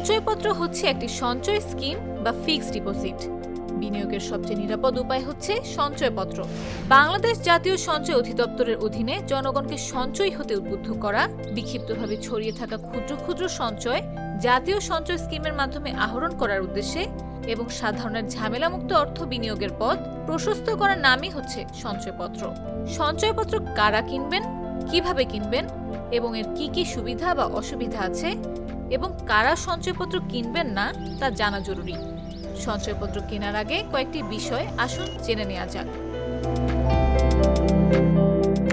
সঞ্চয়পত্র হচ্ছে একটি সঞ্চয় স্কিম বা ফিক্সড ডিপোজিট। বিনিয়োগের সবচেয়ে নিরাপদ উপায় হচ্ছে সঞ্চয়পত্র। বাংলাদেশ জাতীয় সঞ্চয় অধিদপ্তরের অধীনে জনগণকে সঞ্চয়ী হতে উদ্বুদ্ধ করা, বিক্ষিপ্তভাবে ছড়িয়ে থাকা ক্ষুদ্র ক্ষুদ্র সঞ্চয় জাতীয় সঞ্চয় স্কিমের মাধ্যমে আহরণ করার উদ্দেশ্যে এবং সাধারণের ঝামেলামুক্ত অর্থ বিনিয়োগের পথ প্রশস্ত করার নামই হচ্ছে সঞ্চয়পত্র। সঞ্চয়পত্র কারা কিনবেন, কিভাবে কিনবেন এবং এর কি কি সুবিধা বা অসুবিধা আছে এবং কারা সঞ্চয়পত্র কিনবেন না তা জানা জরুরি। সঞ্চয়পত্র কেনার আগে কয়েকটি বিষয় আসুন জেনে নেওয়া যাক।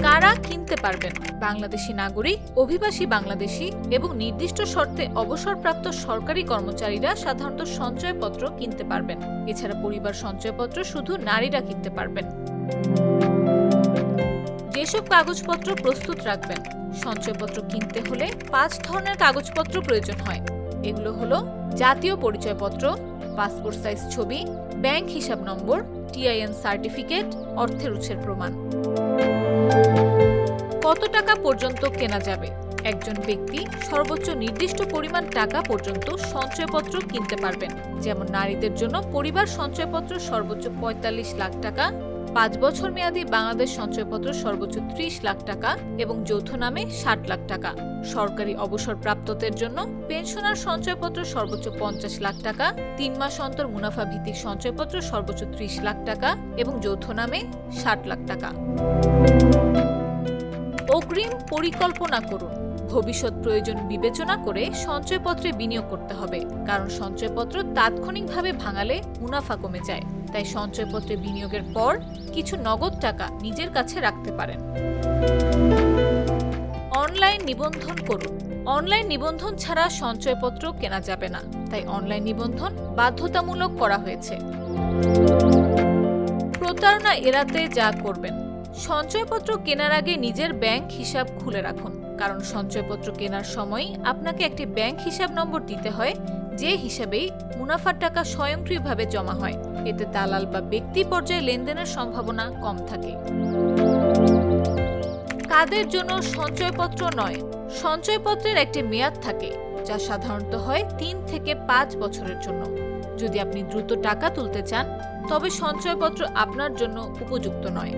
কারা কিনতে পারবেন? বাংলাদেশি নাগরিক, অভিবাসী বাংলাদেশি এবং নির্দিষ্ট শর্তে অবসরপ্রাপ্ত সরকারি কর্মচারীরা সাধারণত সঞ্চয়পত্র কিনতে পারবেন। এছাড়া পরিবার সঞ্চয়পত্র শুধু নারীরা কিনতে পারবেন। যেসব কাগজপত্র প্রস্তুত রাখবেন? সঞ্চয়পত্র কিনতে হলে 5 ধরনের কাগজপত্র প্রয়োজন হয়। এগুলো হলো জাতীয় পরিচয়পত্র, পাসপোর্ট সাইজ ছবি, ব্যাংক হিসাব নম্বর, টিআইএন সার্টিফিকেট, অর্থের উৎসের প্রমাণ। কত টাকা পর্যন্ত কেনা যাবে? একজন ব্যক্তি সর্বোচ্চ নির্দিষ্ট পরিমাণ টাকা পর্যন্ত সঞ্চয়পত্র কিনতে পারবেন। যেমন নারীদের জন্য পরিবার সঞ্চয়পত্র সর্বোচ্চ 45 লাখ টাকা, 5 বছর মেয়াদী বাংলাদেশ সঞ্চয়পত্র সর্বোচ্চ 30 লাখ টাকা এবং যৌথ নামে 60 লাখ টাকা। সরকারি অবসরপ্রাপ্তদের জন্য পেনশনার সঞ্চয়পত্র সর্বোচ্চ 50 লাখ টাকা, 3 মাস অন্তর মুনাফা ভিত্তিক সঞ্চয়পত্র সর্বোচ্চ 30 লাখ টাকা এবং যৌথ নামে 60 লাখ টাকা। অগ্রিম পরিকল্পনা করুন। ভবিষ্যৎ প্রয়োজন বিবেচনা করে সঞ্চয়পত্রে বিনিয়োগ করতে হবে, কারণ সঞ্চয়পত্র তাৎক্ষণিকভাবে ভাঙালে মুনাফা কমে যায়। তাই সঞ্চয়পত্রে বিনিয়োগের পর কিছু নগদ টাকা নিজের কাছে রাখতে পারেন। অনলাইন নিবন্ধন করুন। অনলাইন নিবন্ধন ছাড়া সঞ্চয়পত্র কেনা যাবে না, তাই অনলাইন নিবন্ধন বাধ্যতামূলক করা হয়েছে। প্রতারণা এড়াতে যা করবেন: সঞ্চয়পত্র কেনার আগে নিজের ব্যাংক হিসাব খুলে রাখুন, কারণ সঞ্চয়পত্র কেনার সময় আপনাকে একটি ব্যাংক হিসাব নম্বর দিতে হয়, যে হিসাবেই মুনাফার টাকা স্বয়ংক্রিয়ভাবে জমা হয়। এতে দালাল বা ব্যক্তি পর্যায়ে লেনদেনের সম্ভাবনা কম থাকে। কাদের জন্য সঞ্চয়পত্র নয়? সঞ্চয়পত্রের একটি মেয়াদ থাকে, যা সাধারণত হয় 3 থেকে 5 বছরের জন্য। যদি আপনি দ্রুত টাকা তুলতে চান, তবে সঞ্চয়পত্র আপনার জন্য উপযুক্ত নয়।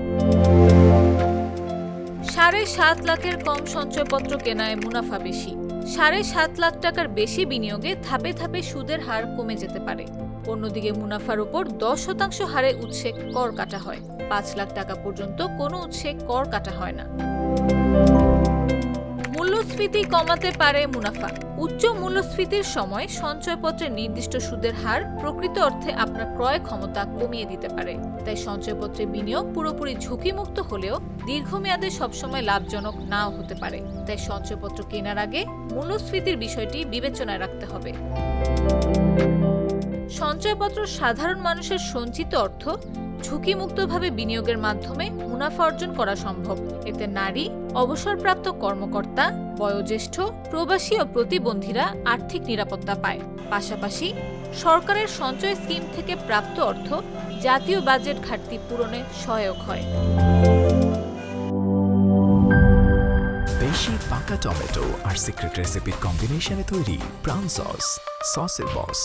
7.5 লাখের কম সঞ্চয়পত্র কেনায় মুনাফা বেশি। 7.5 লাখ টাকার বেশি বিনিয়োগে ধাপে ধাপে সুদের হার কমে যেতে পারে। অন্যদিকে মুনাফার উপর 10% হারে উৎসে কর কাটা হয়। 5 লাখ টাকা পর্যন্ত কোনো উৎসে কর কাটা হয় না। মূল্যস্ফীতি কমাতে পারে মুনাফা। উচ্চ মূল্যস্ফীতির সময় সঞ্চয়পত্রের নির্দিষ্ট সুদের হার প্রকৃত অর্থে আপনার ক্রয় ক্ষমতা কমিয়ে দিতে পারে। তাই সঞ্চয়পত্রে বিনিয়োগ পুরোপুরি ঝুঁকিমুক্ত হলেও দীর্ঘমেয়াদে সবসময় লাভজনক নাও হতে পারে। তাই সঞ্চয়পত্র কেনার আগে মূল্যস্ফীতির বিষয়টি বিবেচনায় রাখতে হবে। সঞ্চয়পত্র সাধারণ মানুষের সঞ্চিত অর্থ ঝুঁকিমুক্তভাবে বিনিয়োগের মাধ্যমে মুনাফা অর্জন করা সম্ভব। এতে নারী, অবসরপ্রাপ্ত কর্মকর্তা, বয়োজ্যেষ্ঠ, প্রবাসী ও প্রতিবন্ধীরা আর্থিক নিরাপত্তা পায়। পাশাপাশি সরকারের সঞ্চয় স্কিম থেকে প্রাপ্ত অর্থ জাতীয় বাজেট ঘাটতি পূরণে সহায়ক হয়। দেশি পাকা টমেটো আর সিক্রেট রেসিপির কম্বিনেশনে তৈরি প্রাউন সসের বস।